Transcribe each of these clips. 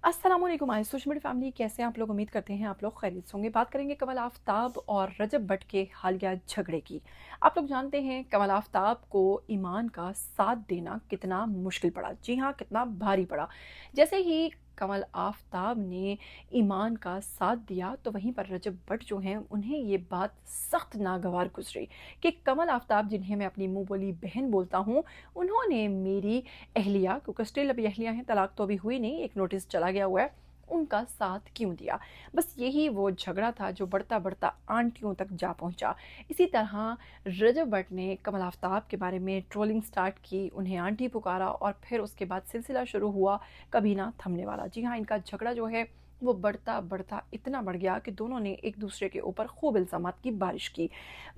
अस्सलाम वालेकुम social media family, कैसे हैं आप लोग? उम्मीद करते हैं आप लोग खैरियत से होंगे। बात करेंगे कमल आफ्ताब और रजब भट्ट के हालिया झगड़े की। आप लोग जानते हैं कमल आफ्ताब को ईमान का साथ देना कितना मुश्किल पड़ा। जी हाँ, कितना भारी पड़ा। जैसे ही कमल आफ्ताब ने ईमान का साथ दिया तो वहीं पर रजब भट्ट जो हैं उन्हें ये बात सख्त नागवार गुजरी कि कमल आफ्ताब, जिन्हें मैं अपनी मुंह बोली बहन बोलता हूँ, उन्होंने मेरी अहलिया, क्योंकि स्टिल अभी अहलिया हैं, तलाक तो अभी हुई नहीं, एक नोटिस चला गया हुआ है, उनका साथ क्यों दिया। बस यही वो झगड़ा था जो बढ़ता बढ़ता आंटियों तक जा पहुंचा। इसी तरह रजब भट्ट ने कमल आफ्ताब के बारे में ट्रोलिंग स्टार्ट की, उन्हें आंटी पुकारा और फिर उसके बाद सिलसिला शुरू हुआ कभी ना थमने वाला। जी हाँ, इनका झगड़ा जो है वो बढ़ता बढ़ता इतना बढ़ गया कि दोनों ने एक दूसरे के ऊपर खूब इल्ज़ामात की बारिश की।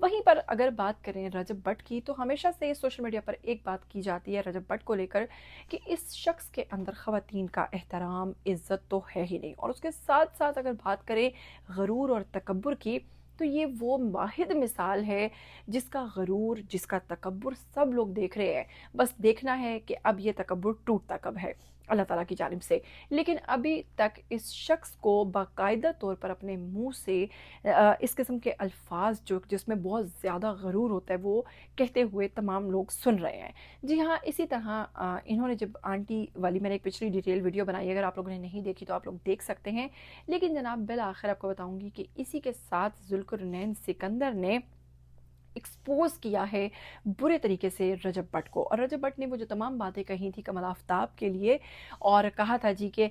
वहीं पर अगर बात करें रजब भट्ट की, तो हमेशा से सोशल मीडिया पर एक बात की जाती है रजब भट्ट को लेकर कि इस शख्स के अंदर ख़वातीन का एहतराम, इज़्ज़त तो है ही नहीं। और उसके साथ साथ अगर बात करें गरूर और तकब्बुर की, तो ये वो वाहिद मिसाल है जिसका गरूर, जिसका तकब्बुर सब लोग देख रहे हैं। बस देखना है कि अब ये तकब्बुर टूटता कब है अल्लाह ताला की जानिब से। लेकिन अभी तक इस शख्स को बाकायदा तौर पर अपने मुंह से इस किस्म के अल्फाज जो जिसमें बहुत ज़्यादा गरूर होता है वो कहते हुए तमाम लोग सुन रहे हैं। जी हाँ, इसी तरह इन्होंने जब आंटी वाली मैंने एक पिछली डिटेल वीडियो बनाई, अगर आप लोगों ने नहीं देखी तो आप लोग देख सकते हैं। लेकिन जनाब, बिल आखिर आपको बताऊंगी कि इसी के साथ जुल्करनैन सिकंदर ने एक्सपोज किया है बुरे तरीके से रजब भट्ट को। और रजब भट्ट ने वो जो तमाम बातें कही थी कमल आफ्ताब के लिए, और कहा था जी कि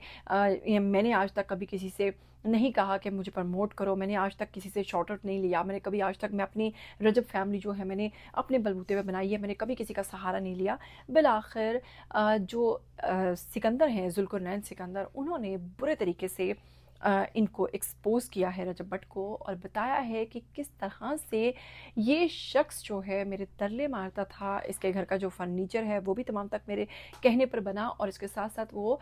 मैंने आज तक कभी किसी से नहीं कहा कि मुझे प्रमोट करो, मैंने आज तक किसी से शॉर्ट आउट नहीं लिया, मैंने कभी आज तक, मैं अपनी रजब फैमिली जो है मैंने अपने बलबूते पे बनाई है, मैंने कभी किसी का सहारा नहीं लिया। बिल आखिर जो सिकंदर हैं, जुल्करनैन सिकंदर, उन्होंने बुरे तरीके से इनको एक्सपोज किया है रजब भट्ट को, और बताया है कि किस तरह से ये शख्स जो है मेरे तरले मारता था। इसके घर का जो फर्नीचर है वो भी तमाम तक मेरे कहने पर बना, और इसके साथ साथ वो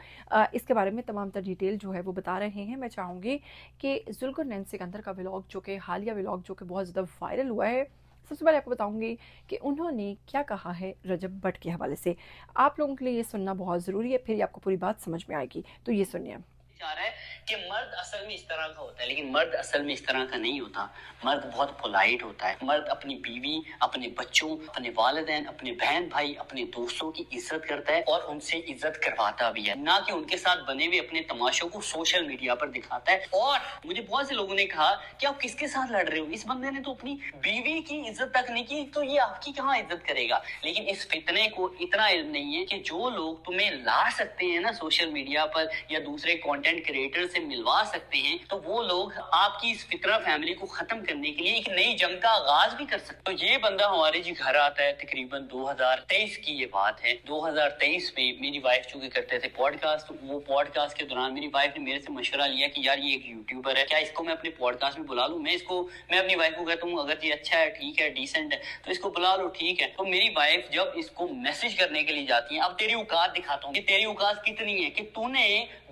इसके बारे में तमाम तर डिटेल जो है वो बता रहे हैं। मैं चाहूँगी कि जुल्करनैन सिकंदर का व्लॉग, जो कि हालिया व्लॉग जो कि बहुत ज़्यादा वायरल हुआ है, सबसे पहले आपको बताऊंगी कि उन्होंने क्या कहा है रजब भट्ट के हवाले से। आप लोगों के लिए ये सुनना बहुत ज़रूरी है, फिर आपको पूरी बात समझ में आएगी। तो ये सुनिए। चाह रहा है कि मर्द असल में इस तरह का होता है, लेकिन मर्द असल में इस तरह का नहीं होता। मर्द बहुत पोलाइट होता है। मर्द अपनी बीवी, अपने बच्चों, अपने वालिदैन, अपने बहन भाई, अपने दोस्तों की इज्जत करता है और उनसे इज्जत करवाता भी है, ना कि उनके साथ बने हुए अपने तमाशों को सोशल मीडिया पर दिखाता है। और मुझे बहुत से लोगों ने कहा कि आप किसके साथ लड़ रहे हो, इस बंदे ने तो अपनी बीवी की इज्जत तक नहीं की, तो ये आपकी कहाँ इज्जत करेगा। लेकिन इस फितने को इतना इल्म नहीं है कि जो लोग तुम्हें ला सकते हैं ना सोशल मीडिया पर या दूसरे कंटेंट क्रिएटर से मिलवा सकते हैं, तो वो लोग आपकी इस फितरा फैमिली को खत्म करने के लिए एक नई जंग का आगाज भी कर सकते। तो ये बंदा हमारे जी घर आता है, तकरीबन 2023 की ये बात है। 2023 में मेरी वाइफ चूंकि करते थे पॉडकास्ट, तो वो पॉडकास्ट के दौरान मेरी वाइफ ने मेरे से मशवरा लिया कि यार ये एक यूट्यूबर है, क्या इसको मैं अपने पॉडकास्ट में बुला लूं। मैं अपनी वाइफ को कहता हूँ अगर ये अच्छा है, ठीक है, डिसेंट है, तो इसको बुला लो, ठीक है। तो मेरी वाइफ जब इसको मैसेज करने के लिए जाती है, अब तेरी औकात दिखाता हूँ कि तेरी औकात कितनी है, कि तूने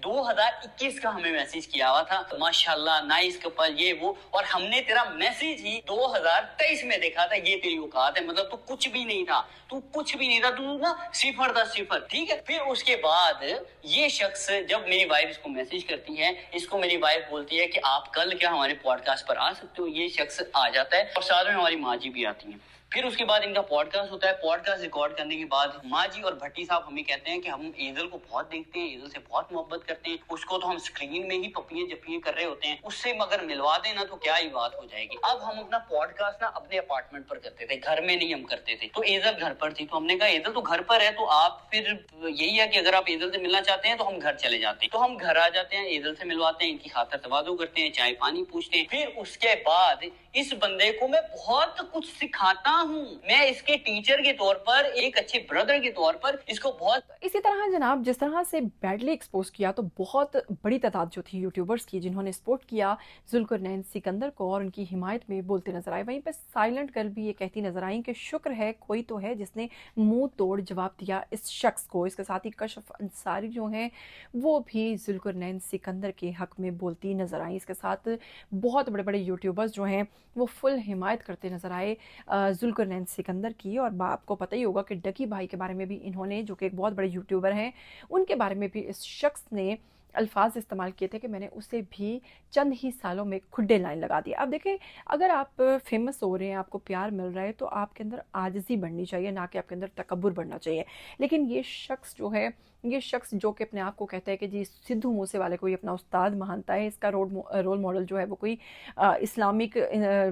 2021 का हमें मैसेज किया हुआ था, तो माशाल्लाह नाइस कपल ये वो, और हमने तेरा मैसेज ही 2023 में देखा था, ये तेरी औकात है। मतलब तू कुछ भी नहीं था, तू कुछ भी नहीं था, तू ना सिफर था, सिफर, ठीक है। फिर उसके बाद ये शख्स, जब मेरी वाइफ इसको मैसेज करती है, इसको मेरी वाइफ बोलती है कि आप कल क्या हमारे पॉडकास्ट पर आ सकते हो। ये शख्स आ जाता है और साथ में हमारी माँ जी भी आती है। फिर उसके बाद इनका पॉडकास्ट होता है। पॉडकास्ट रिकॉर्ड करने के बाद माँ जी और भट्टी साहब हमें कहते हैं कि हम एजल को बहुत देखते हैं, एजल से बहुत मोहब्बत करते हैं, उसको तो हम स्क्रीन में ही पपियां जपियां कर रहे होते हैं, उससे मगर मिलवा देना तो क्या ही बात हो जाएगी। अब हम अपना पॉडकास्ट ना अपने अपार्टमेंट पर करते थे, घर में नहीं हम करते थे। तो एजल घर पर थी, तो हमने कहा एजल तो घर पर है, तो आप फिर यही है कि अगर आप एजल से मिलना चाहते हैं तो हम घर चले जाते हैं। तो हम घर आ जाते हैं, एजल से मिलवाते हैं, इनकी खातिर तवाज़ो करते हैं, चाय पानी पूछते हैं। फिर उसके बाद इस बंदे को मैं बहुत कुछ सिखाता हूँ, मैं इसके टीचर के तौर पर, एक अच्छे ब्रदर के तौर पर इसको बहुत। इसी तरह जनाब, जिस तरह से बैडली एक्सपोज किया, तो बहुत बड़ी तादाद जो थी यूट्यूबर्स की जिन्होंने सपोर्ट किया जुल्करनैन सिकंदर को और उनकी हिमायत में बोलते नजर आए। वहीं पर साइलेंट गर्ल भी ये कहती नजर आई कि शुक्र है कोई तो है जिसने मुंह तोड़ जवाब दिया इस शख्स को। इसके साथ ही कशफ अंसारी जो हैं वो भी जुल्करनैन सिकंदर के हक में बोलती नजर आई। इसके साथ बहुत बड़े बड़े यूट्यूबर्स जो हैं वो फुल हिमायत करते नजर आए जुल्करनैन सिकंदर की। और आपको पता ही होगा कि डकी भाई के बारे में भी इन्होंने, जो कि एक बहुत बड़े यूट्यूबर हैं, उनके बारे में भी इस शख्स ने अल्फाज इस्तेमाल किए थे कि मैंने उसे भी चंद ही सालों में खुड्डे लाइन लगा दिया। अब देखें, अगर आप फेमस हो रहे हैं, आपको प्यार मिल रहा है, तो आपके अंदर आजिज़ी बढ़नी चाहिए, ना कि आपके अंदर तकब्बुर बढ़ना चाहिए। लेकिन ये शख्स जो है, ये शख्स जो कि अपने आप को कहता है कि जी सिद्धू मूसेवाले को ही अपना उस्ताद मानता है, इसका रोल मॉडल जो है वो कोई इस्लामिक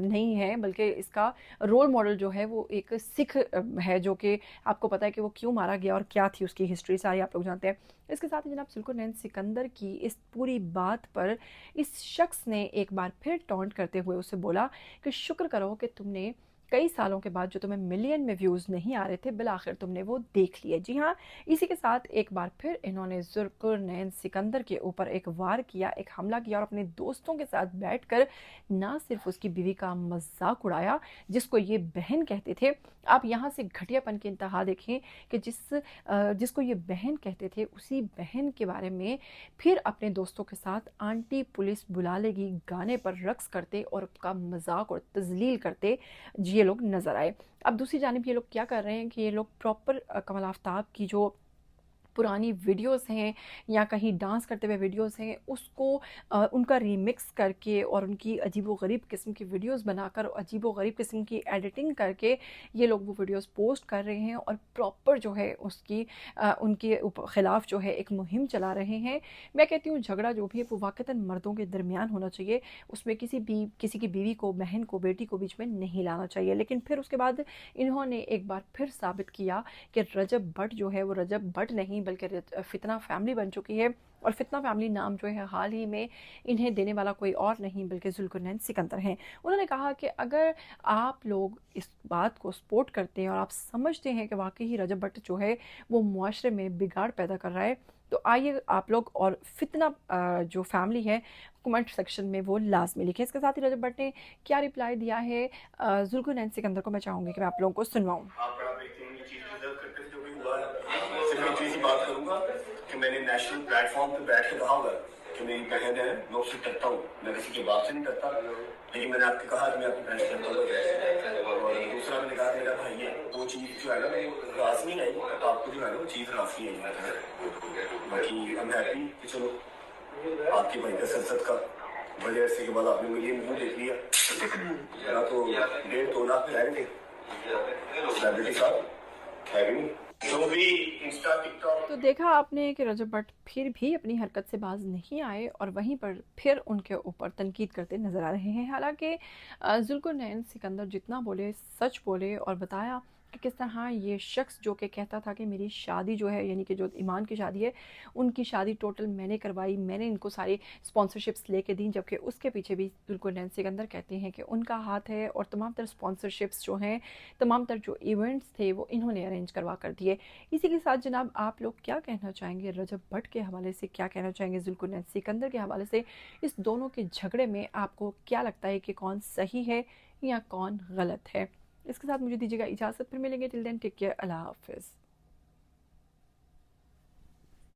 नहीं है, बल्कि इसका रोल मॉडल जो है वो एक सिख है, जो कि आपको पता है कि वो क्यों मारा गया और क्या थी उसकी हिस्ट्री, सारी आप लोग जानते हैं। इसके साथ ही जनाब जुल्कुरनैन सिकंदर की इस पूरी बात पर इस शख्स ने एक बार फिर टॉन्ट करते हुए उसे बोला कि शुक्र करो कि तुमने कई सालों के बाद जो तुम्हें मिलियन में व्यूज़ नहीं आ रहे थे, बिल आखिर तुमने वो देख लिए। जी हाँ, इसी के साथ एक बार फिर इन्होंने जुल्कुरनैन सिकंदर के ऊपर एक वार किया, एक हमला किया और अपने दोस्तों के साथ बैठकर ना सिर्फ उसकी बीवी का मजाक उड़ाया, जिसको ये बहन कहते थे। आप यहाँ से घटियापन की इंतहा देखें कि जिसको ये बहन कहते थे, उसी बहन के बारे में फिर अपने दोस्तों के साथ आंटी पुलिस बुला लेगी गाने पर रक्स करते और उसका मजाक और तजलील करते ये लोग नज़र आए। अब दूसरी जानिब ये लोग क्या कर रहे हैं कि ये लोग प्रॉपर कमल आफ्ताब की जो पुरानी वीडियोस हैं या कहीं डांस करते हुए वीडियोस हैं, उसको उनका रीमिक्स करके और उनकी अजीबो-गरीब किस्म की वीडियोस बनाकर, अजीबो-गरीब किस्म की एडिटिंग करके ये लोग वो वीडियोस पोस्ट कर रहे हैं और प्रॉपर जो है उसकी उनके ख़िलाफ़ जो है एक मुहिम चला रहे हैं। मैं कहती हूँ झगड़ा जो भी है वो वाक़तन मर्दों के दरमियान होना चाहिए, उसमें किसी की बीवी को, बहन को, बेटी को बीच में नहीं लाना चाहिए। लेकिन फिर उसके बाद इन्होंने एक बार फिर साबित किया कि रजब भट्ट जो है वो रजब भट्ट नहीं बल्कि फितना फैमिली बन चुकी है। और फितना फैमिली नाम जो है हाल ही में इन्हें देने वाला कोई और नहीं बल्कि जुल्कुरनैन सिकंदर हैं। उन्होंने कहा कि अगर आप लोग इस बात को सपोर्ट करते हैं और आप समझते हैं कि वाकई ही रजब भट्ट जो है वो मुआशरे में बिगाड़ पैदा कर रहा है, तो आइए आप लोग और फितना जो फैमिली है कमेंट सेक्शन में वो लाजमी लिखें। इसके साथ ही रजब भट्ट ने क्या रिप्लाई दिया है जुल्कुरनैन सिकंदर को मैं चाहूँगी कि मैं आप लोगों को सुनवाऊँ। सिर्फ एक चीज बात करूंगा कि मैंने नेशनल प्लेटफॉर्म पे बैठ के कहा होगा कि मेरी बहन है, मैं उससे करता हूँ, मैं किसी के बाप से नहीं करता, लेकिन मैंने आपको कहा कि मैं आपकी बहन से करता हूँ। और दूसरा मैंने कहा मेरा भाई है, वो चीज़ जो है ना रास नहीं आई, तो आपको जो है ना वो चीज़ रास नहीं आई। बाकी आई एम हैप्पी कि चलो आपके भाई का संसद का बड़े अरसे के बाद आपने मुझे मुंह देख लिया। मेरा तो 1.5-2 लाख है नहीं सेलिब्रिटी साहब है भी नहीं, जो भी इंस्टा टिकटॉक। तो देखा आपने कि रजब भट्ट फिर भी अपनी हरकत से बाज नहीं आए और वहीं पर फिर उनके ऊपर तनकीद करते नजर आ रहे हैं। हालांकि जुल्कुरनैन सिकंदर जितना बोले सच बोले और बताया कि किस तरह ये शख्स जो कि कहता था कि मेरी शादी जो है, यानी कि जो ईमान की शादी है, उनकी शादी टोटल मैंने करवाई, मैंने इनको सारी स्पॉन्सरशिप्स लेके दी, जबकि उसके पीछे भी जुल्कुरनैन सिकंदर कहते हैं कि उनका हाथ है और तमाम तर स्पॉन्सरशिप्स जो हैं, तमाम तर जो इवेंट्स थे वो इन्होंने अरेंज करवा कर दिए। इसी के साथ जनाब आप लोग क्या कहना चाहेंगे रजब भट्ट के हवाले से, क्या कहना चाहेंगे जुल्कुरनैन सिकंदर के हवाले से? इस दोनों के झगड़े में आपको क्या लगता है कि कौन सही है या कौन गलत है? इसके साथ मुझे दीजिएगा इजाज़त, फिर मिलेंगे। टिल देन टेक केयर, अल्लाह हाफ़िज़।